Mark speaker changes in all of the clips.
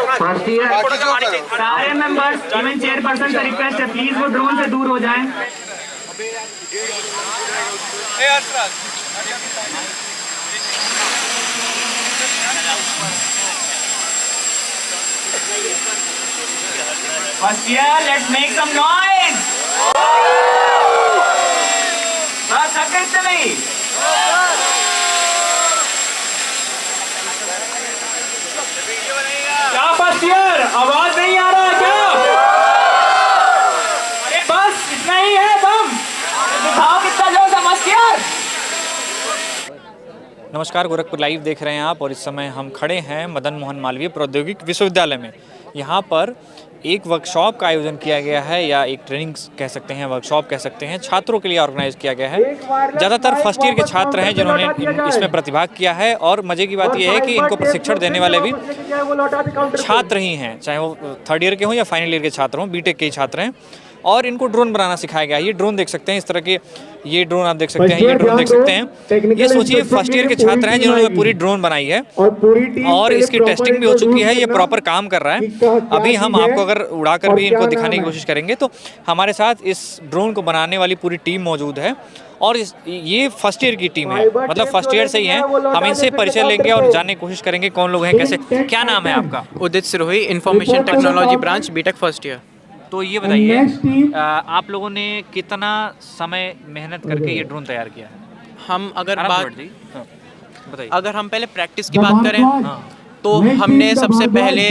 Speaker 1: सारे members even chairperson से request है प्लीज वो ड्रोन से दूर हो जाएं। First year, let's make some noise. बस सकते से नहीं। क्या फर्स्ट ईयर आवाज नहीं आ रहा क्या? अरे बस इतना ही है बम। दिखाओ कितना जोश है फर्स्ट ईयर।
Speaker 2: नमस्कार, गोरखपुर लाइव देख रहे हैं आप और इस समय हम खड़े हैं मदन मोहन मालवीय प्रौद्योगिकी विश्वविद्यालय में। यहाँ पर एक वर्कशॉप का आयोजन किया गया है या एक ट्रेनिंग कह सकते हैं, वर्कशॉप कह सकते हैं, छात्रों के लिए ऑर्गेनाइज किया गया है। ज़्यादातर फर्स्ट ईयर के छात्र हैं जिन्होंने इसमें प्रतिभाग किया है और मज़े की बात यह है कि इनको प्रशिक्षण देने वाले भी छात्र ही हैं, चाहे वो थर्ड ईयर के हों या फाइनल ईयर के छात्र हों, बीटेक के ही छात्र हैं। और इनको ड्रोन बनाना सिखाया गया है। ये ड्रोन देख सकते हैं, इस तरह के ये ड्रोन आप देख सकते हैं, ये ड्रोन देख सकते हैं। ये सोचिए फर्स्ट ईयर के छात्र हैं जिन्होंने पूरी ड्रोन बनाई है और इसकी टेस्टिंग भी हो चुकी है, ये प्रॉपर काम कर रहा है। अभी हम आपको अगर उड़ाकर भी इनको दिखाने की कोशिश करेंगे तो हमारे साथ इस ड्रोन को बनाने वाली पूरी टीम मौजूद है और ये फर्स्ट ईयर की टीम है, मतलब फर्स्ट ईयर से ही है। हम इनसे परिचय लेंगे और जानने की कोशिश करेंगे कौन लोग हैं, कैसे। क्या नाम है आपका?
Speaker 3: Udit Sirohi, information technology branch, BTech first year.
Speaker 2: तो ये बताइए आप लोगों ने कितना समय मेहनत करके ये ड्रोन तैयार किया है?
Speaker 3: हम अगर
Speaker 2: बताइए।
Speaker 3: अगर हम पहले प्रैक्टिस की बात करें तो हमने सबसे पहले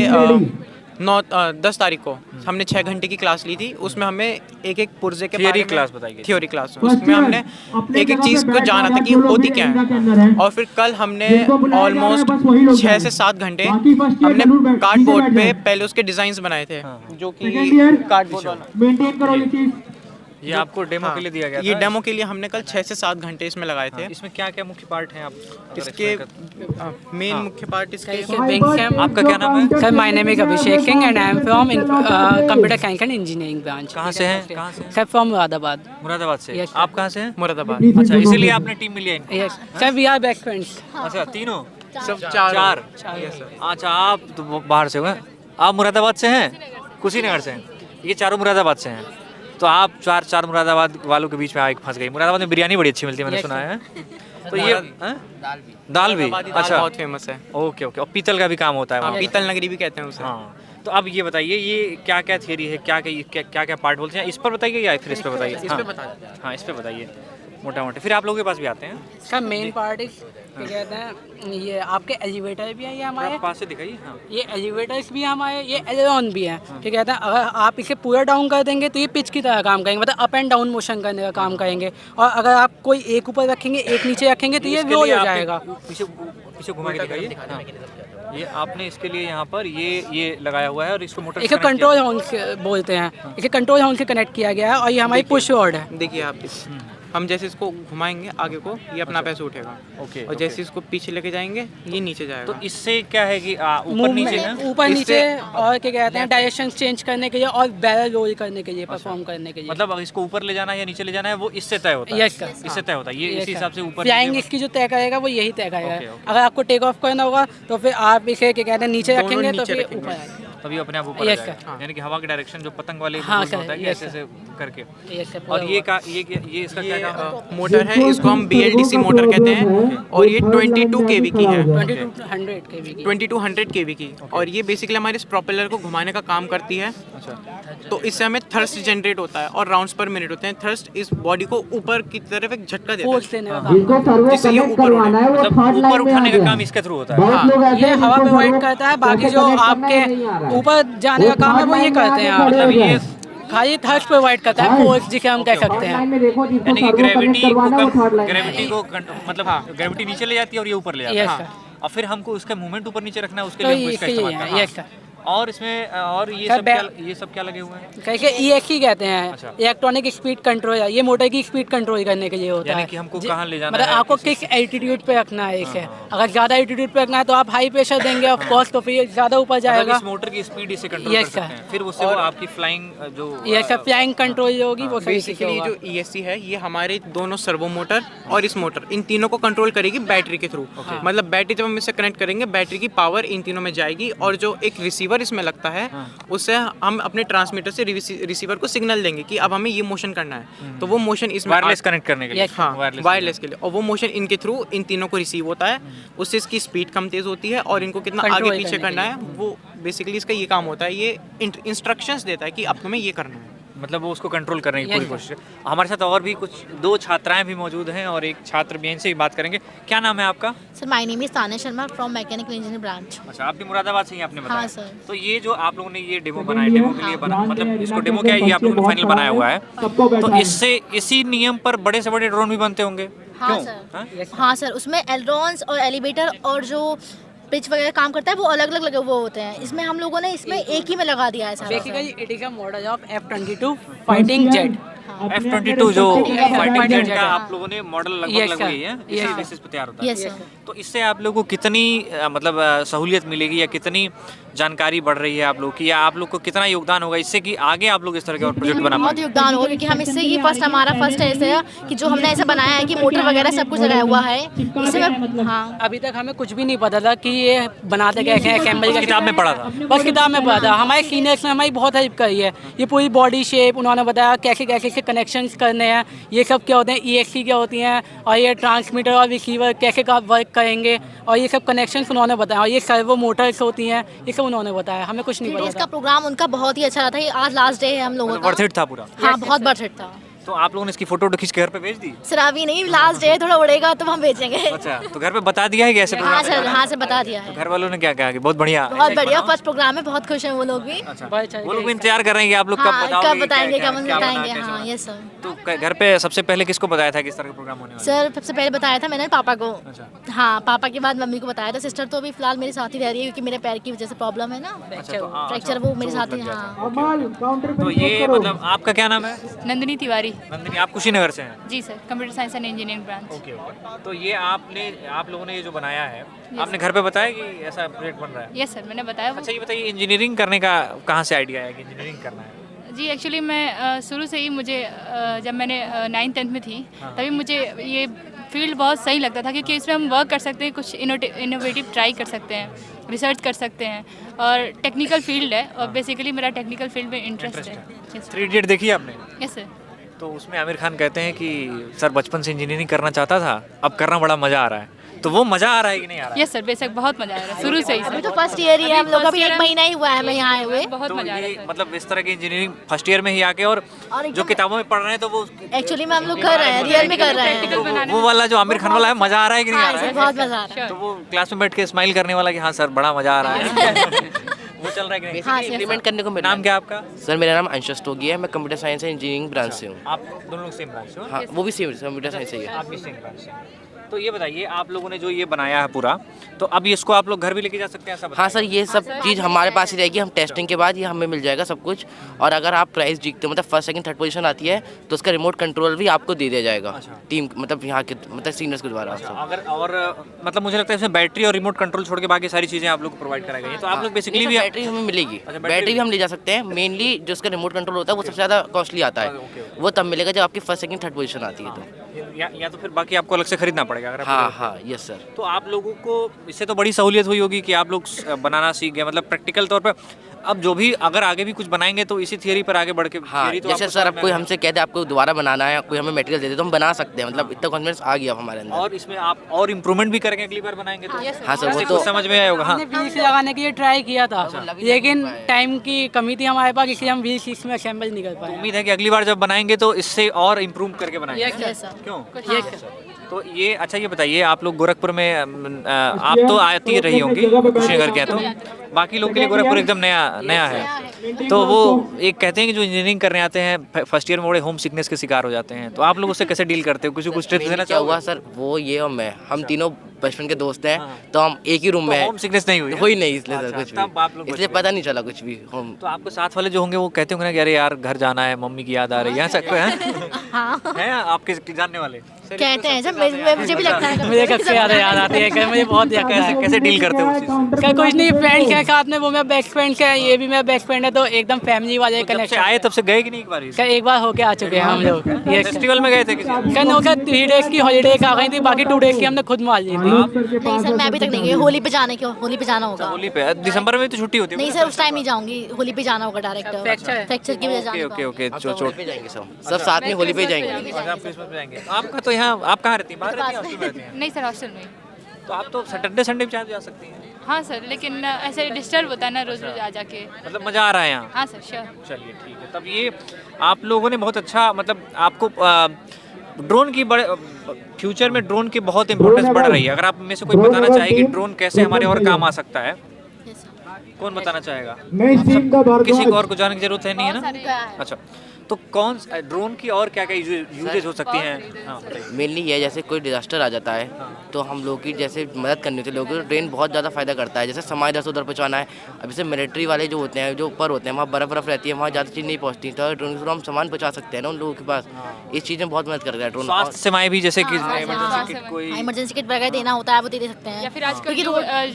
Speaker 3: 10 तारीख को हमने 6 घंटे की क्लास ली थी। उसमें हमें एक एक पुर्जे के
Speaker 2: थियोरी क्लास बताइए।
Speaker 3: थियोरी क्लास उसमें हमने एक एक चीज़ को जाना था कि होती क्या है। और फिर कल हमने ऑलमोस्ट 6 से 7 घंटे हमने कार्डबोर्ड पे पहले उसके डिजाइन्स बनाए थे, जो कि कार्डबोर्ड वाला
Speaker 2: ये आपको डेमो के लिए दिया गया था?
Speaker 3: ये डेमो के लिए हमने कल 6 से 7 घंटे इसमें लगाए थे।
Speaker 2: इसमें क्या क्या मुख्य पार्ट हैं आप
Speaker 3: इसके मेन मुख्य पार्ट इसके
Speaker 2: आपका क्या नाम है?
Speaker 4: Sir my name is Abhishek Singh and I am from computer science and engineering branch.
Speaker 2: कहाँ से हैं? कहाँ से?
Speaker 4: Sir from Moradabad.
Speaker 2: मुरादाबाद से।
Speaker 4: Yes,
Speaker 2: आप कहाँ से हैं?
Speaker 3: मुरादाबाद।
Speaker 2: अच्छा, इसीलिए आपने टीम में लिया इनको?
Speaker 4: Yes sir, we are best friends.
Speaker 2: अच्छा, तीनों?
Speaker 3: सब
Speaker 2: चार। अच्छा, आप तो बाहर से हो? आप मुरादाबाद से हैं? कुशीनगर से हैं? ये चारों मुरादाबाद से हैं। तो आप चार मुरादाबाद वालों के बीच में आके फंस गई। मुरादाबाद में बिरयानी बड़ी अच्छी मिलती है, मैंने सुना है। तो ये दाल भी अच्छा
Speaker 3: बहुत फेमस है।
Speaker 2: Okay okay. और पीतल का भी काम होता है वहाँ?
Speaker 3: पीतल नगरी भी कहते हैं उसे।
Speaker 2: हाँ। तो अब ये बताइए ये क्या क्या थियरी है, क्या क्या पार्ट बोलते हैं, इस पर बताइए या फिर इस पर बताइए?
Speaker 3: इस पे बता।
Speaker 2: हाँ, इस पर बताइए मोटा मोटा, फिर आप लोगों के पास भी आते हैं।
Speaker 4: सर मेन पार्ट इज क्या कहते हैं, ये आपके एलिवेटर भी है, ये हमारे
Speaker 2: पास से दिखाइए। हाँ,
Speaker 4: ये एलिवेटर्स भी हैं हमारे, ये एलेरॉन भी है। क्या कहते हैं, अगर आप इसे पूरा डाउन कर देंगे तो ये पिच की तरह काम करेंगे, मतलब अप एंड डाउन मोशन करने का काम करेंगे। और अगर आप कोई एक ऊपर रखेंगे एक नीचे रखेंगे तो ये रोल हो जाएगा।
Speaker 2: पीछे घुमा के दिखाइए। हाँ। ये आपने इसके लिए यहाँ पर ये लगाया हुआ है और इसको मोटर
Speaker 4: इसे कंट्रोल हॉर्न बोलते हैं। इसे कंट्रोल हॉर्न से कनेक्ट किया गया है और ये हमारी पुश रॉड है।
Speaker 3: देखिए आप हम जैसे इसको घुमाएंगे आगे को, ये अपना पैसे उठेगा।
Speaker 2: ओके।
Speaker 3: और जैसे इसको पीछे लेके जाएंगे ये नीचे जाएगा।
Speaker 2: तो इससे क्या है कि ऊपर नीचे ना,
Speaker 4: ऊपर नीचे और क्या कहते हैं डायरेक्शन चेंज करने के लिए और बैरल रोल करने के लिए, परफॉर्म करने के लिए।
Speaker 2: मतलब अगर इसको ऊपर ले जाना है या नीचे ले जाना है वो इससे तय होता है?
Speaker 4: यस सर,
Speaker 2: इससे तय होता है। ये इसी हिसाब से ऊपर
Speaker 4: फ्लाइंग इसकी जो तय करेगा वो यही तय करेगा। अगर आपको टेक ऑफ करना होगा तो फिर आप इसे क्या कहते हैं नीचे रखेंगे तो फिर ऊपर आएगा,
Speaker 2: तभी अपने आप ऊपर जाएगा। यानी कि हवा की डायरेक्शन जो पतंग वाले होता है कि ऐसे ऐसे करके। और ये इसका क्या काम है?
Speaker 3: मोटर है, इसको हम BLDC मोटर कहते हैं और ये 22 kV की है।
Speaker 4: 2200
Speaker 3: kV की। और ये बेसिकली हमारे इस प्रोपेलर को घुमाने का काम करती है। तो इससे हमें थर्स्ट जनरेट होता है और राउंड्स पर मिनट होते हैं। थर्स्ट इस बॉडी को ऊपर की तरफ एक झटका देता है जिससे ये ऊपर उड़े।
Speaker 2: मतलब ऊपर उठाने का काम इसके थ्रू होता है।
Speaker 4: ये हवा प्रोवाइड करता है, बाकी जो आपके ऊपर जाने का काम है वो ये करते हैं। मतलब ये खाली थर्स्ट प्रोवाइड करता है, फोर्स जिसे हम कह सकते हैं।
Speaker 2: यानी कि ग्रेविटी को मतलब ग्रेविटी नीचे ले जाती है और ये ऊपर ले जाता है। और फिर हमको उसका मूवमेंट ऊपर नीचे रखना है, उसके लिए इसका इस्तेमाल करना है। और इसमें और ये सब क्या लगे हुए हैं?
Speaker 4: कैसे EXE कहते हैं, इलेक्ट्रॉनिक स्पीड कंट्रोल। ये मोटर की स्पीड कंट्रोल करने के लिए होता है।
Speaker 2: यानी कि हमको कहाँ ले जाना
Speaker 4: मतलब
Speaker 2: है,
Speaker 4: आपको किस एल्टीट्यूड पे रखना है इसे। अगर ज़्यादा एल्टीट्यूड पे रखना है तो आप हाई प्रेशर देंगे ऑफ कोर्स, तो फिर ज़्यादा ऊपर जाएगा।
Speaker 2: इस मोटर की स्पीड इसे कंट्रोल कर सकते हैं, फिर उससे वो आपकी फ्लाइंग जो
Speaker 4: ये सब फ्लाइंग कंट्रोल होगी वो
Speaker 3: बेसिकली जो ESC है ये हमारे दोनों सर्वो मोटर और इस मोटर, इन तीनों को कंट्रोल करेगी बैटरी के थ्रू। मतलब बैटरी जब हम इसे कनेक्ट करेंगे बैटरी की पावर इन तीनों में जाएगी और जो एक रिसीवर रिसीवर इसमें लगता है, उससे हम अपने ट्रांसमीटर से रिसीवर को सिग्नल देंगे कि अब हमें ये मोशन करना है, तो वो मोशन इसमें
Speaker 2: वायरलेस कनेक्ट करने के लिए।
Speaker 3: हाँ वायरलेस के लिए, और वो मोशन इनके थ्रू इन तीनों को रिसीव होता है, उससे इसकी स्पीड कम तेज़ होती है और इनको कितना आगे पीछे करना है वो बेसिकली इसका ये काम होता है। ये इंस्ट्रक्शंस देता है कि अब तुम्हें ये करना है,
Speaker 2: मतलब वो उसको कंट्रोल करने की पूरी कोशिश है। हमारे साथ और भी कुछ 2 छात्राएं भी मौजूद हैं और एक छात्र भी हैं, इनसे भी बात करेंगे। क्या नाम है आपका?
Speaker 5: Sir my name is Tanya Sharma from mechanical engineering branch.
Speaker 2: अच्छा, आप भी मुरादाबाद से ही आपने बताया।
Speaker 5: हाँ, सर।
Speaker 2: तो ये जो आप लोगों ने ये डेमो बनाया, डेमो के लिए बना, मतलब इसको डेमो क्या है, ये आप लोगों ने फाइनल बनाया हुआ है, तो इससे इसी नियम पर बड़े से बड़े ड्रोन भी बनते होंगे?
Speaker 5: हाँ
Speaker 2: क्यों?
Speaker 5: सर।
Speaker 2: हाँ?
Speaker 5: हाँ सर, उसमें एलरॉन्स और एलिवेटर और जो पिच वगैरह काम करता है वो अलग अलग लगे वो होते हैं। इसमें हम लोगों ने इसमें एक ही में लगा दिया है सारा।
Speaker 4: Basically it is a model of F-22 fighting jet.
Speaker 2: F-22 जो फाइटिंग जेट
Speaker 4: jet
Speaker 2: का
Speaker 4: है।
Speaker 2: आप लोगों ने मॉडल लगभग
Speaker 4: Yes,
Speaker 2: लगवाई है,
Speaker 4: sir.
Speaker 2: इसी
Speaker 4: Yes,
Speaker 2: बेसिस पे तैयार होता है।
Speaker 5: Yes sir.
Speaker 2: तो इससे आप लोगों को कितनी मतलब सहूलियत मिलेगी या कितनी जानकारी बढ़ रही है आप लोग की, या आप लोग को कितना योगदान होगा इससे कि आगे आप लोग इस तरह के और प्रोजेक्ट बना
Speaker 5: बहुत
Speaker 2: पाएं?
Speaker 5: योगदान होगा क्योंकि हम इससे ये हमारा फर्स्ट है ऐसे कि जो हमने ऐसा बनाया है कि मोटर वगैरह सब कुछ लगाया हुआ है इसमें। हाँ
Speaker 4: अभी तक हमें कुछ भी नहीं पता था कि ये बनाते कैसे हैं, असेंबल कैसे।
Speaker 2: किताब में पढ़ा था?
Speaker 4: बस किताब में पढ़ा था। हमारे सीनियर्स ने हमारी बहुत हेल्प करी है। ये पूरी बॉडी शेप उन्होंने बताया कैसे कैसे से कनेक्शंस करने हैं, ये सब क्या होते हैं, ESC क्या होती हैं, और ये ट्रांसमीटर और रिसीवर कैसे का वर्क करेंगे, और ये सब कनेक्शंस उन्होंने बताया, और ये सर्वो मोटर्स होती हैं, ये सब उन्होंने बताया। हमें कुछ नहीं
Speaker 5: 3
Speaker 4: पता
Speaker 5: days
Speaker 4: था।
Speaker 5: का प्रोग्राम उनका बहुत ही अच्छा रहा था। ये आज लास्ट डे है हम लोगों का।
Speaker 2: वर्थ इट था पूरा?
Speaker 5: हाँ बहुत वर्थ इट था।
Speaker 2: तो आप लोगों ने इसकी फोटो खींच के घर पे भेज दी?
Speaker 5: सर अभी नहीं, लास्ट डे थोड़ा उड़ेगा तो हम भेजेंगे।
Speaker 2: अच्छा, तो घर पे बता दिया है कि ऐसे
Speaker 5: हाँ
Speaker 2: प्रोग्राम
Speaker 5: सर, हाँ सर बता दिया है।
Speaker 2: घर वालों ने क्या कहा कि बहुत बढ़िया?
Speaker 5: बहुत बढ़िया फर्स्ट प्रोग्राम है, बहुत खुश हैं वो लोग भी।
Speaker 2: अच्छा,
Speaker 4: बहुत अच्छा
Speaker 2: वो लोग भी इंतजार कर रहे हैं कि आप लोग कब
Speaker 5: हाँ
Speaker 2: बताओगे,
Speaker 5: कब बताएंगे,
Speaker 2: क्या-
Speaker 5: कब हम
Speaker 2: क्या बना,
Speaker 5: बताएंगे।
Speaker 2: कैसे
Speaker 5: हाँ
Speaker 2: बना।
Speaker 5: Yes sir.
Speaker 2: तो घर पे सबसे पहले किसको बताया था कि इस तरह का प्रोग्राम होने वाला
Speaker 5: सर सबसे पहले बताया था मैंने पापा को।
Speaker 2: अच्छा।
Speaker 5: हाँ पापा के बाद मम्मी को बताया था। सिस्टर तो अभी फिलहाल मेरे साथ ही रह रही है क्योंकि मेरे पैर की वजह से प्रॉब्लम है ना, फ्रैक्चर, वो मेरे साथ ही। हाँ
Speaker 2: है? तो ये मतलब आपका क्या नाम है?
Speaker 6: नंदिनी तिवारी।
Speaker 2: नंदिनी, आप कुशीनगर से हैं?
Speaker 6: जी sir, computer science and engineering branch.
Speaker 2: Okay okay. तो ये आप लोगों ने ये जो बनाया है, आपने घर पे बताया कि ऐसा प्रोजेक्ट बन रहा है?
Speaker 6: यस सर, मैंने बताया वो।
Speaker 2: अच्छा, ये बताइए इंजीनियरिंग करने का कहाँ से आइडिया है कि इंजीनियरिंग करना है?
Speaker 6: जी एक्चुअली मैं शुरू से ही मुझे जब मैंने 9th-10th में थी तभी मुझे ये फील्ड बहुत सही लगता था क्योंकि इसमें हम वर्क कर सकते हैं, कुछ इनोवेटिव ट्राई कर सकते हैं, रिसर्च कर सकते हैं, और टेक्निकल फील्ड है और बेसिकली मेरा टेक्निकल फील्ड में इंटरेस्ट है। यस
Speaker 2: 3 इडियट देखी है आपने?
Speaker 6: Yes sir.
Speaker 2: तो उसमें आमिर खान कहते हैं कि सर बचपन से इंजीनियरिंग करना चाहता था, अब करना बड़ा मज़ा आ रहा है। तो वो मज़ा आ रहा है कि नहीं आ रहा है?
Speaker 6: यस सर, बेशक बहुत मज़ा आ रहा है शुरू से ही
Speaker 5: अभी
Speaker 6: सर।
Speaker 5: तो फर्स्ट ईयर ही है हम लोग, अभी 1 महीना ही हुआ है हमें यहाँ आए हुए।
Speaker 6: बहुत
Speaker 2: तो
Speaker 6: मज़ा आ रहा है
Speaker 2: ये
Speaker 6: सर।
Speaker 2: मतलब इस तरह की इंजीनियरिंग फर्स्ट ईयर में ही आके और
Speaker 5: एकदम-
Speaker 2: जो किताबों में पढ़ रहे हैं तो वो
Speaker 5: एक्चुअली में हम लोग कर रहे हैं, रियल में कर रहे हैं।
Speaker 6: प्रैक्टिकल बनाने
Speaker 2: वो वाला जो आमिर खान वाला है, मज़ा आ रहा है कि नहीं आ
Speaker 5: हाँ
Speaker 2: रहा
Speaker 5: सर
Speaker 2: है?
Speaker 5: बहुत मजा आ रहा है।
Speaker 2: तो वो क्लास में बैठ के स्माइल करने वाला कि हाँ सर बड़ा मज़ा आ रहा है वो चल रहा है कि नहीं?
Speaker 5: हाँ सर।
Speaker 7: इम्प्लीमेंट करने को मिला।
Speaker 2: नाम क्या है आपका?
Speaker 7: सर मेरा नाम अंशुष टोगी है, मैं computer science and engineering branch से हूँ।
Speaker 2: आप दोनों लोग सेम ब्रांच से हो?
Speaker 7: हाँ वो भी सेम कंप्यूटर साइंस से ही है।
Speaker 2: आप भी सेम ब्रांच से हैं। तो ये बताइए आप लोगों ने जो ये बनाया है पूरा, तो अब इसको आप लोग घर भी लेके जा सकते हैं ऐसा
Speaker 7: हाँ सर, ये सब चीज़ हमारे पास ही रहेगी, हम टेस्टिंग के बाद ये हमें मिल जाएगा सब कुछ। और अगर आप प्राइस जीतते हो, मतलब फर्स्ट सेकंड थर्ड पोजीशन आती है, तो उसका रिमोट कंट्रोल भी आपको दे दिया जाएगा टीम, मतलब यहाँ के मतलब सीनियर्स के द्वारा।
Speaker 2: अगर और मतलब मुझे लगता है इसमें बैटरी और रिमोट कंट्रोल छोड़ के बाकी सारी चीज़ें आप लोग को प्रोवाइड कराई गई हैं। तो आप लोग बेसिकली भी
Speaker 7: बैटरी हमें मिलेगी,
Speaker 2: बैटरी
Speaker 7: बैटरी भी हम ले जा सकते हैं। मेनली जो उसका रिमोट कंट्रोल होता है वो सबसे ज़्यादा कॉस्टली आता है, वो तब मिलेगा जब आपकी फर्स्ट सेकंड थर्ड पोजीशन आती है तो।
Speaker 2: या तो फिर बाकी आपको अलग से खरीदना पड़ेगा अगर आप
Speaker 7: हाँ हाँ यस सर।
Speaker 2: तो आप लोगों को इससे तो बड़ी सहूलियत हुई होगी कि आप लोग बनाना सीख गए, मतलब प्रैक्टिकल तौर पर। अब जो भी अगर आगे भी कुछ बनाएंगे तो इसी थियरी पर आगे बढ़ के
Speaker 7: हाँ
Speaker 2: theory तो
Speaker 7: जैसे
Speaker 2: आपको
Speaker 7: सर
Speaker 2: समझ
Speaker 7: अब
Speaker 2: में
Speaker 7: कोई
Speaker 2: आएगा।
Speaker 7: हमसे कहते आपको दोबारा बनाना है, कोई हमें मटेरियल दे दे तो हम बना सकते हैं, मतलब इतना कॉन्फिडेंस आ गया अब हमारे अंदर।
Speaker 2: और इसमें आप और इम्प्रूवमेंट भी करेंगे अगली बार बनाएंगे तो?
Speaker 7: हाँ सर वो
Speaker 2: जैसे
Speaker 7: तो
Speaker 2: कुछ समझ में आया होगा। हाँ,
Speaker 4: हमने व्हील्स लगाने के लिए ट्राई किया था, लेकिन टाइम की कमी थी हमारे पास, इसलिए हम व्हील्स इसमें असेंबल नहीं कर पाए।
Speaker 2: उम्मीद है कि अगली बार जब बनाएंगे तो इससे और इम्प्रूव करके बनाएंगे।
Speaker 5: Yes sir.
Speaker 2: क्यों?
Speaker 4: तो
Speaker 2: ये अच्छा ये बताइए आप लोग गोरखपुर में आप तो आती रही होंगी, कुशीनगर के हैं, तो बाकी लोग के लिए गोरखपुर एकदम नया है। तो वो एक कहते हैं कि जो इंजीनियरिंग करने आते हैं फर्स्ट ईयर में बड़े होम सिकनेस के शिकार हो जाते हैं, तो आप लोग उससे कैसे डील करते हो? किसी को कुछ टिप्स देना
Speaker 7: क्या हुआ
Speaker 2: चाहोगे?
Speaker 7: सर, वो ये और मैं हम तीनों बचपन के दोस्त हैं, तो हम एक ही रूम में हैं।
Speaker 2: होम सिकनेस नहीं हुई है?
Speaker 7: हुई नहीं इसलिए सर
Speaker 2: अच्छा,
Speaker 7: कुछ
Speaker 2: तब आप लोग
Speaker 7: भी,
Speaker 2: बच
Speaker 7: इसलिए
Speaker 2: गए।
Speaker 7: पता नहीं चला कुछ भी हम।
Speaker 2: तो आपको साथ वाले जो होंगे वो कहते होंगे ना कि अरे यार घर जाना है, मम्मी की याद आ रही है, ऐसा कोई है?
Speaker 5: हाँ
Speaker 2: हैं आपके जानने वाले?
Speaker 5: कहते हैं जब मुझे भी लगता है
Speaker 4: मुझे कब से याद आती है कि मुझे बहुत
Speaker 2: कैसे डील करते हो उस चीज़ से?
Speaker 4: क्या कुछ नहीं, फ्रेंड के साथ में, वो मेरा बेस्ट फ्रेंड है, ये भी मेरा बेस्ट फ्रेंड है, तो एकदम फैमिली वाले
Speaker 2: जब से
Speaker 4: कनेक्शन।
Speaker 2: आए तब से गए कि नहीं एक बार ही?
Speaker 4: क्या एक बार होके आ चुके हैं हम लोग। ये
Speaker 2: फेस्टिवल में गए थे किसी?
Speaker 4: क्या नो, क्या 3 डेज की हॉलीडे आ गई थी, बाकी 2 डेज की हमने खुद मार ली थी।
Speaker 5: नहीं सर, मैं अभी तक नहीं गई। होली पे जाने की, होली पे जाना होगा।
Speaker 2: होली पे दिसंबर में तो छुट्टी होती है।
Speaker 5: नहीं सर, उस टाइम नहीं जाऊंगी, होली पे जाना होगा डायरेक्ट। फ्रैक्चर की वजह से जाने
Speaker 2: ओके ओके
Speaker 7: हम
Speaker 2: जो
Speaker 7: सब होली पे जाएंगे, सब साथ में होली पे जाएंगे।
Speaker 2: अच्छा, आप क्रिसमस पे जाएंगे। आपका तो यहाँ, आप कहाँ रहती हैं? बाहर रहती हैं, हॉस्टल में रहती हैं?
Speaker 6: नहीं सर, हॉस्टल में।
Speaker 2: तो आप तो सैटरडे संडे भी शायद जा सकती हैं।
Speaker 6: हाँ सर, लेकिन ऐसे डिस्टर्ब होता है ना रोज रोज आ जाके।
Speaker 2: मतलब मज़ा आ रहा है यहाँ?
Speaker 6: हाँ सर, श्योर।
Speaker 2: चलिए ठीक है। तब ये आप लोगों ने बहुत अच्छा, मतलब आपको ड्रोन की बड़े फ्यूचर में ड्रोन की बहुत इंपॉर्टेंस बढ़ रही है। अगर आप में से कोई बताना चाहे कि ड्रोन कैसे हमारे और काम आ सकता है, कौन बताना चाहेगा? किसी को और को जानने की जरूरत है नहीं, है ना? अच्छा, तो कौन ड्रोन की और क्या क्या यूजेज हो सकती हैं? हाँ,
Speaker 7: मेनली ये जैसे कोई डिजास्टर आ जाता है तो हम लोग की जैसे मदद करनी होती है लोगों को, ट्रेन बहुत ज़्यादा फायदा करता है। जैसे सामान इधर से उधर पहुँचाना है, अब जैसे मिलिट्री वाले जो होते हैं, जो ऊपर होते हैं, वहाँ बर्फ़ रहती है, वहाँ ज़्यादा चीज़ नहीं पहुँचती, तो ड्रोन के थ्रू हम सामान पहुँचा सकते हैं ना उन लोगों के पास। इस चीज़ में बहुत मदद करता है ड्रोन।
Speaker 2: स्वास्थ्य सेवाएं भी, जैसे कि
Speaker 6: हाँ,
Speaker 2: इमरजेंसी किट कोई
Speaker 5: इमरजेंसी किट वगैरह देना होता है, वो दे सकते हैं।
Speaker 6: या फिर आजकल जो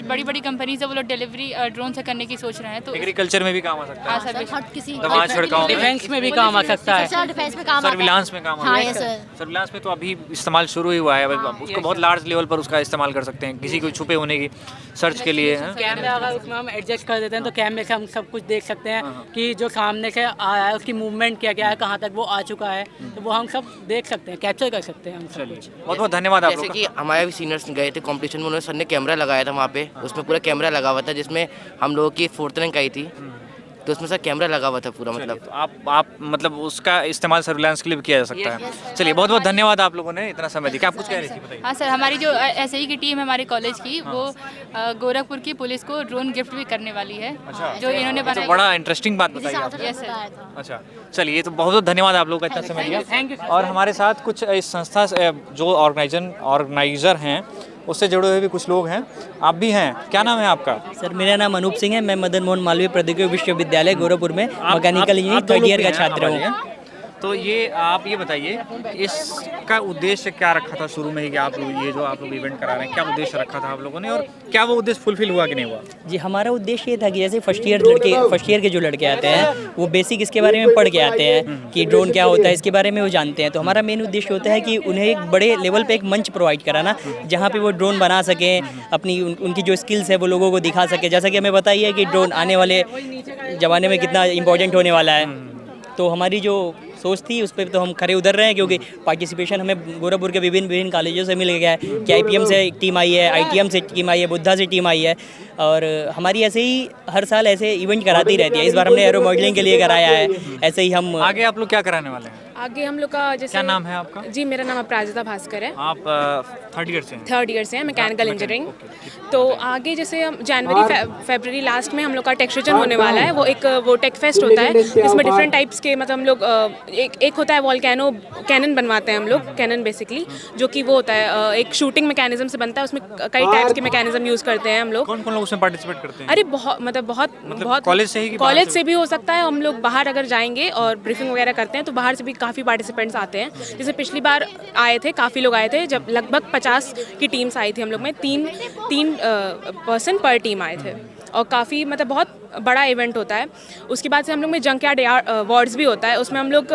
Speaker 6: बड़ी बड़ी कंपनीज है वो लोग डिलीवरी ड्रोन से करने की सोच रहे हैं, तो
Speaker 2: एग्रीकल्चर में भी काम आ सकता
Speaker 6: हाँ
Speaker 2: है,
Speaker 6: सर,
Speaker 5: हर किसी
Speaker 2: दवा छिड़काव में,
Speaker 4: डिफेंस में भी काम आ सकता है।
Speaker 5: डिफेंस में काम आता है।
Speaker 2: सर्विलांस में काम आ
Speaker 5: हाँ
Speaker 2: सकता
Speaker 5: यस
Speaker 2: है।
Speaker 5: सर।
Speaker 2: सर्विलांस में तो अभी इस्तेमाल शुरू ही हुआ है, उसको बहुत लार्ज लेवल पर उसका इस्तेमाल कर सकते हैं, किसी को छुपे होने की सर्च के लिए। हैं?
Speaker 4: कैमरा अगर उसमें हम एडजस्ट कर देते हैं तो कैमरे से हम सब कुछ देख सकते हैं कि जो सामने से आया है उसकी मूवमेंट क्या क्या है, कहाँ तक वो आ चुका है, तो वो हम सब देख सकते हैं, कैप्चर कर सकते हैं हम सब कुछ।
Speaker 2: बहुत बहुत धन्यवाद आप
Speaker 7: जैसे
Speaker 2: लोग
Speaker 7: कि हमारे भी सीनियर्स गए थे कॉम्पिटिशन में, उन्होंने सर ने कैमरा लगाया था वहाँ पे, उसमें पूरा कैमरा लगा हुआ था, जिसमें हम लोगों की 4th रैंक आई थी, तो उसमें सर कैमरा लगा हुआ था पूरा। मतलब
Speaker 2: तो आप मतलब उसका इस्तेमाल सर्विलांस के लिए भी किया जा सकता है। चलिए बहुत बहुत धन्यवाद आप लोगों ने इतना समय दिया। आप कुछ कह रही थी, बताइए।
Speaker 6: हाँ सर, हमारी जो SAE की टीम है हमारे कॉलेज की, वो गोरखपुर की पुलिस को ड्रोन गिफ्ट भी करने वाली है, जो इन्होंने
Speaker 2: तो
Speaker 6: बनाया।
Speaker 2: बड़ा इंटरेस्टिंग बात बताई आपने।
Speaker 6: Yes sir.
Speaker 2: अच्छा, चलिए तो बहुत बहुत धन्यवाद आप लोगों का इतना समय दिया।
Speaker 4: Thank you.
Speaker 2: और हमारे साथ कुछ इस संस्था से जो ऑर्गेनाइजर हैं, उससे जुड़े हुए भी कुछ लोग हैं। आप भी हैं, क्या नाम है आपका?
Speaker 8: सर मेरा नाम अनूप सिंह है, मैं मदन मोहन मालवीय प्रौद्योगिकी विश्वविद्यालय गोरखपुर में मैकेनिकल इंजीनियरिंग 3rd ईयर का छात्र हूँ।
Speaker 2: तो ये आप ये बताइए, इसका उद्देश्य क्या रखा था शुरू में ही कि आप लोग ये जो आप लोग इवेंट करा रहे हैं, क्या उद्देश्य रखा था आप लोगों ने, और क्या वो उद्देश्य फुलफिल हुआ कि नहीं हुआ?
Speaker 8: जी हमारा उद्देश्य ये था कि जैसे फर्स्ट ईयर के जो लड़के आते हैं वो बेसिक इसके बारे में पढ़ के आते हैं कि ड्रोन क्या होता है, इसके बारे में वो जानते हैं। तो हमारा मेन उद्देश्य होता है कि उन्हें एक बड़े लेवल पे एक मंच प्रोवाइड कराना, जहाँ पे वो ड्रोन बना सकें, अपनी उनकी जो स्किल्स है वो लोगों को दिखा सके। जैसा कि हमें बताइए है कि ड्रोन आने वाले ज़माने में कितना इंपॉर्टेंट होने वाला है, तो हमारी जो सोच थी उस पर तो हम खरे उतर रहे हैं, क्योंकि पार्टिसिपेशन हमें गोरखपुर के विभिन्न कॉलेजों से मिल गया है कि IPM से एक टीम आई है, ITM से टीम आई है, बुद्धा से टीम आई है, और हमारी ऐसे ही हर साल ऐसे इवेंट कराती रहती है। इस बार हमने एरो मॉडलिंग के लिए कराया है, ऐसे ही हम
Speaker 2: आगे आप लोग क्या कराने वाले हैं?
Speaker 9: आगे हम लोग का जैसे,
Speaker 2: क्या नाम है आपका?
Speaker 9: जी मेरा नाम अपराजिता भास्कर है।
Speaker 2: आप 3rd ईयर से हैं?
Speaker 9: 3rd ईयर से हैं, मैकेनिकल इंजीनियरिंग। तो आगे जैसे हम फरवरी लास्ट में हम लोग का टेक्सचर होने वाला है, वो टेक फेस्ट होता है, जिसमें डिफरेंट टाइप्स के, मतलब हम लोग एक होता है वॉल्केनो कैनन बनवाते हैं हम लोग, कैनन बेसिकली, जो कि वो होता है एक शूटिंग मैकेनिज्म से बनता है, उसमें कई टाइप्स के मैकेनिज्म यूज़ करते हैं हम लोग।
Speaker 2: कौन कौन लोग उसमें पार्टिसिपेट करते हैं?
Speaker 9: अरे बहुत
Speaker 2: कॉलेज से ही कि बाहर
Speaker 9: कॉलेज से भी हो सकता है। हम लोग बाहर अगर जाएंगे और ब्रीफिंग वगैरह करते हैं तो बाहर से भी काफ़ी पार्टिसिपेंट्स आते हैं। जैसे पिछली बार आए थे, काफ़ी लोग आए थे, जब लगभग 50 की टीम्स आई थी हम लोग में, तीन पर्सन पर टीम आए थे, और काफ़ी मतलब बहुत बड़ा इवेंट होता है। उसके बाद से हम लोग में जंकयार्ड अवार्ड्स भी होता है, उसमें हम लोग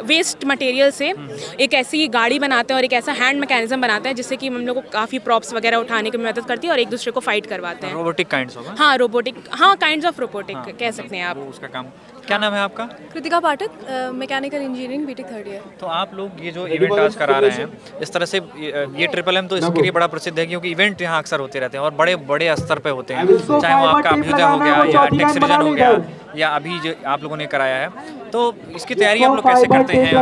Speaker 9: वेस्ट मटेरियल से एक ऐसी गाड़ी बनाते हैं और एक ऐसा हैंड मैकेनिज्म बनाते हैं जिससे कि हम लोग को काफ़ी प्रॉप्स वगैरह उठाने की मदद करती है और एक दूसरे को फाइट करवाते हैं।
Speaker 2: रोबोटिक काइंड्स होगा?
Speaker 9: हाँ रोबोटिक, हाँ काइंड्स ऑफ रोबोटिक कह सकते हैं आप।
Speaker 2: वो उसका काम। क्या नाम है आपका?
Speaker 10: Kritika Pathak, mechanical engineering BTech 3rd year.
Speaker 2: तो आप लोग ये जो इवेंट आज करा रहे हैं, इस तरह से ये MMM तो इसके लिए बड़ा प्रसिद्ध है, क्योंकि इवेंट यहाँ अक्सर होते रहते हैं और बड़े बड़े स्तर पे होते हैं, चाहे वो आपका अभ्युदय हो गया या टेक्सचर हो गया या अभी जो आप लोगों ने कराया है। तो इसकी तैयारी आप लोग कैसे करते हैं?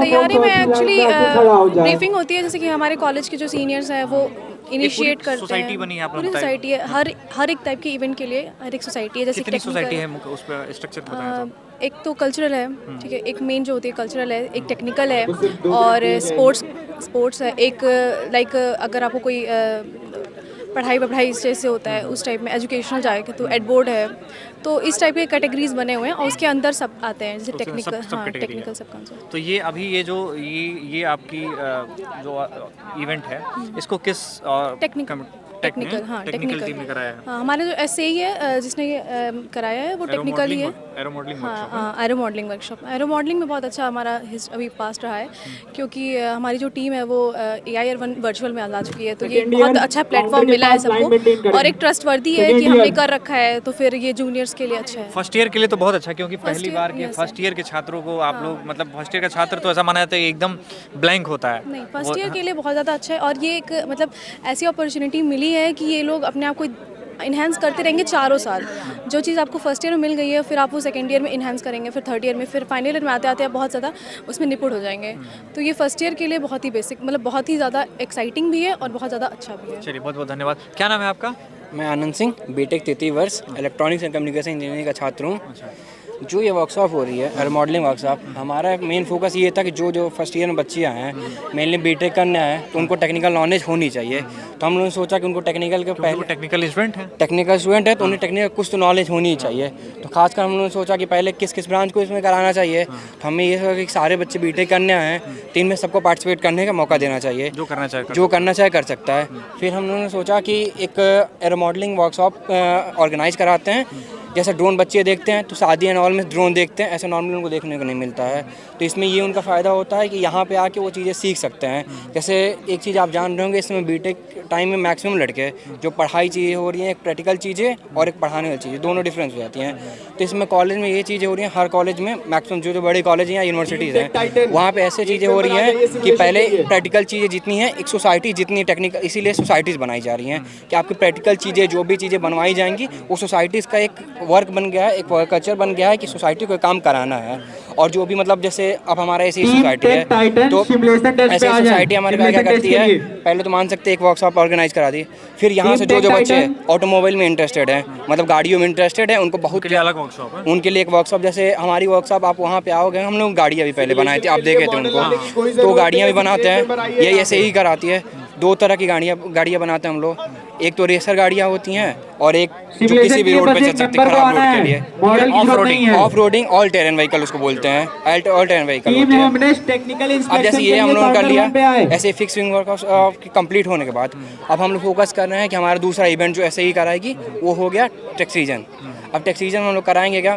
Speaker 10: तैयारी में एक्चुअली ब्रीफिंग होती है, जैसे कि हमारे कॉलेज के जो सीनियर्स हैं वो इनिशिएट करते हैं।
Speaker 2: सोसाइटी बनी है आप लोग?
Speaker 10: पूरी सोसाइटी है, हर एक टाइप के इवेंट के लिए हर एक सोसाइटी है। जैसे
Speaker 2: कितनी सोसाइटी है, उस पर स्ट्रक्चर बताएं तो।
Speaker 10: एक तो कल्चरल है, ठीक है, एक मेन जो होती है कल्चरल है, एक टेक्निकल है, और स्पोर्ट्स है। एक लाइक अगर आपको कोई पढ़ाई जैसे होता है उस टाइप में, एजुकेशनल जाएगा तो एडबोर्ड है, तो इस टाइप के कैटेगरीज बने हुए हैं और उसके अंदर सब आते हैं जैसे टेक्निकल, हाँ टेक्निकल सब कॉन्सेप्ट।
Speaker 2: तो ये अभी ये जो ये आपकी जो इवेंट है इसको किस
Speaker 10: टेक्निकल हाँ
Speaker 2: टेक्निकल टीम ने कराया है?
Speaker 10: हाँ, हमारा जो SAE है जिसने ये कराया है वो टेक्निकल ही है।
Speaker 2: एरो मॉडलिंग
Speaker 10: हाँ, aero modelling workshop. Aero modelling में बहुत अच्छा हमारा अभी पास्ट रहा है, क्योंकि हमारी जो टीम है वो AIR1 वर्चुअल में आ चुकी है, तो ये बहुत अच्छा प्लेटफॉर्म मिला है सबको और एक ट्रस्टवर्दी है कि हमने कर रखा है, तो फिर ये जूनियर्स के लिए अच्छा है।
Speaker 2: फर्स्ट ईयर के लिए तो बहुत अच्छा, क्योंकि पहली बार के फर्स्ट ईयर के छात्रों को आप लोग मतलब फर्स्ट ईयर का छात्र तो ऐसा माना जाता है एकदम ब्लैंक होता है।
Speaker 10: नहीं, फर्स्ट ईयर के लिए बहुत ज़्यादा अच्छा है और ये एक मतलब ऐसी अपॉर्चुनिटी मिली है कि ये लोग अपने आप को इन्हेंस करते रहेंगे चारों साल। जो चीज़ आपको फर्स्ट ईयर में मिल गई है फिर आप वो सेकंड ईयर में इन्हेंस करेंगे, फिर थर्ड ईयर में, फिर फाइनल ईयर में आते आते आप बहुत ज़्यादा उसमें निपुण हो जाएंगे। तो ये फर्स्ट ईयर के लिए बहुत ही बेसिक, मतलब बहुत ही ज़्यादा एक्साइटिंग भी है और बहुत ज़्यादा अच्छा भी है।
Speaker 2: चलिए बहुत बहुत धन्यवाद। क्या नाम है आपका?
Speaker 11: मैं आनंद सिंह, बीटेक तृतीय वर्ष इलेक्ट्रॉनिक्स एंड कम्युनिकेशन इंजीनियरिंग का छात्र हूँ। जो ये वर्कशॉप हो रही है एरो मॉडलिंग वर्कशॉप, हमारा मेन फोकस ये था कि जो फर्स्ट ईयर में बच्चे हैं मेनली बीटेक करने आए तो उनको टेक्निकल नॉलेज होनी चाहिए। तो हम लोगों ने सोचा कि उनको टेक्निकल के पहले टेक्निकल स्टूडेंट है तो उन्हें टेक्निकल कुछ तो नॉलेज होनी ही चाहिए। तो खासकर हम लोगों ने सोचा कि पहले किस ब्रांच को इसमें कराना चाहिए। तो हमें ये सोचा कि सारे बच्चे बीटेक करने आए हैं तो इनमें सबको पार्टिसिपेट करने का मौका देना चाहिए, जो करना चाहे कर सकता है। फिर हम लोगों ने सोचा कि एक एरो मॉडलिंग वर्कशॉप ऑर्गेनाइज कराते हैं। जैसे ड्रोन बच्चे देखते हैं तो शादी एंड ऑल में ड्रोन देखते हैं, ऐसा नॉर्मली उनको देखने को नहीं मिलता है। तो इसमें ये उनका फ़ायदा होता है कि यहाँ पे आके वो चीज़ें सीख सकते हैं। जैसे एक चीज़ आप जान रहे होंगे, इसमें बीटेक टाइम में मैक्सिमम लड़के जो पढ़ाई चीज़ें हो रही हैं, एक प्रैक्टिकल चीज़ें और एक पढ़ाने वाली चीज़ें, दोनों डिफरेंस हो जाती हैं। तो इसमें कॉलेज में ये चीज़ें हो रही हैं, हर कॉलेज में मैक्सिमम जो बड़े कॉलेज हैं या यूनिवर्सिटीज़ हैं वहाँ पर ऐसे चीज़ें हो रही हैं कि पहले प्रैक्टिकल चीज़ें जितनी हैं, एक सोसाइटी जितनी टेक्निकल, इसीलिए सोसाइटीज़ बनाई जा रही हैं कि आपकी प्रैक्टिकल चीज़ें जो भी चीज़ें बनवाई जाएंगी वो सोसाइटीज़ का एक वर्क बन गया है, एक कल्चर बन गया है कि सोसाइटी को काम कराना है। और जो भी मतलब जैसे अब हमारा ऐसी सोसाइटी है तो ऐसी सोसाइटी हमारे पास क्या करती है, पहले तो मान सकते हैं एक वर्कशॉप ऑर्गेनाइज करा दी, फिर यहाँ से जो बच्चे ऑटोमोबाइल में इंटरेस्टेड हैं, मतलब गाड़ियों में इंटरेस्टेड है, उनको बहुत अलग वर्कशॉप है, उनके लिए एक वर्कशॉप। जैसे हमारी वर्कशॉप आप वहाँ पे आओगे, हम लोग गाड़ियाँ भी पहले बनाए थे, आप देखे थे उनको, तो गाड़ियाँ भी बनाते हैं, ये ऐसे ही कराती है। दो तरह की गाड़ियाँ बनाते हैं हम लोग, एक तो रेसर गाड़ियाँ होती हैं और एक जो किसी भी रोड पे चल सकती है खराब रोड के लिए, off roading all terrain vehicle उसको बोलते हैं, ऑल टेरेन व्हीकल होते हैं। अब जैसे ये हम लोगों ने कर लिया, ऐसे फिक्स विंग वर्कआउट कंप्लीट होने के बाद अब हम लोग फोकस कर रहे हैं कि हमारा दूसरा इवेंट जो ऐसे ही कराएगी वो हो गया टेक सीजन। अब टेक सीजन हम लोग कराएंगे क्या,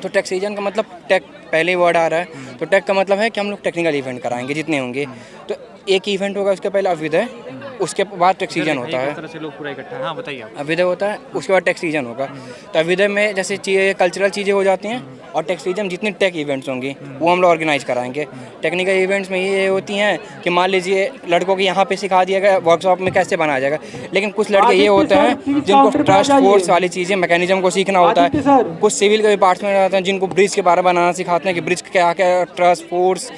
Speaker 11: तो टेक सीजन का मतलब टेक पहले वर्ड आ रहा है, तो टेक का मतलब है कि हम लोग टेक्निकल इवेंट कराएंगे जितने होंगे। तो एक इवेंट होगा, उसके पहले अभ्युदय, उसके बाद टेक सीजन होता है,
Speaker 2: तरह से लोग पूरा इकट्ठा। हाँ बताइए।
Speaker 11: अभ्युदय होता है, उसके बाद टेक सीजन होगा। तो अभ्युदय में जैसे कल्चरल चीज़ें हो जाती हैं और टेक सीजन जितनी टेक इवेंट्स होंगी वो हम लोग ऑर्गेनाइज कराएंगे। टेक्निकल इवेंट्स में ये होती हैं कि मान लीजिए लड़कों को यहाँ पे सिखा दिया गया वर्कशॉप में कैसे बनाया जाएगा, लेकिन कुछ लड़के ये होते हैं जिनको ट्रस्ट फोर्स वाली चीज़ें मैकेनिज्म को सीखना होता है। कुछ सिविल के भी पार्ट्स में रहते हैं जिनको ब्रिज के बारे में बनाना सिखाते हैं कि ब्रिज क्या क्या ट्रस्ट फोर्स,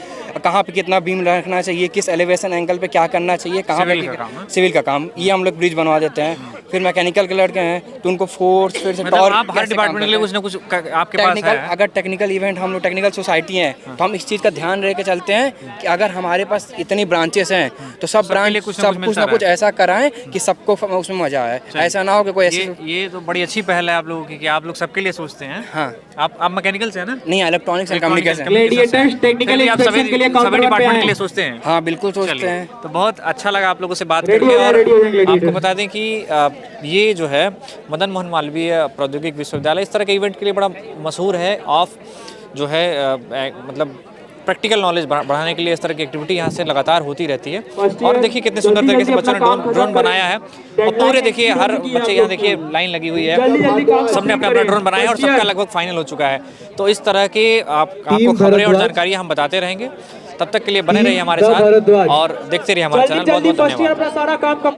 Speaker 11: कहाँ पे कितना बीम रखना चाहिए, किस एलिवेशन एंगल पे क्या करना चाहिए, कहाँ पे सिविल का काम, ये हम लोग ब्रिज बनवा देते हैं। फिर मैकेनिकल के लड़के हैं तो उनको फोर्स, फिर से टॉर्क,
Speaker 2: आप हर डिपार्टमेंट के लिए कुछ ना कुछ आपके पास है।
Speaker 11: अगर टेक्निकल इवेंट, हम लोग टेक्निकल सोसाइटी हैं तो हम इस चीज़ का ध्यान रख के चलते हैं कि अगर हमारे पास इतनी ब्रांचेस हैं तो सब ब्रांच कुछ ना कुछ ऐसा कराएं कि सबको उसमें मजा आए। ऐसा ना हो कि कोई ऐसी,
Speaker 2: ये तो बड़ी अच्छी पहल है आप लोगों की कि आप लोग सबके लिए सोचते हैं।
Speaker 11: हाँ,
Speaker 2: आप मैकेनिकल से है ना?
Speaker 11: नहीं, इलेक्ट्रॉनिक्स एंड कम्युनिकेशन,
Speaker 2: सभी डिपार्टमेंट के लिए सोचते हैं।
Speaker 11: हाँ बिल्कुल सोचते हैं।
Speaker 2: तो बहुत अच्छा लगा आप लोगों से बात करके। और आपको बता दें कि ये जो है मदन मोहन मालवीय प्रौद्योगिक विश्वविद्यालय इस तरह के इवेंट के लिए बड़ा मशहूर है। ऑफ जो है मतलब प्रैक्टिकल नॉलेज बढ़ाने के लिए इस तरह की एक्टिविटी यहाँ से लगातार होती रहती है। और देखिए कितने सुंदर तरीके से बच्चों ने ड्रोन बनाया है और पूरे देखिए हर बच्चे यहाँ देखिए लाइन लगी हुई है, सबने अपना अपना ड्रोन बनाया और सबका लगभग फाइनल हो चुका है। तो इस तरह के आपको खबरें और जानकारी हम बताते रहेंगे। तब तक के लिए बने रहिए हमारे साथ और देखते रहिए हमारा चैनल। बहुत बहुत धन्यवाद।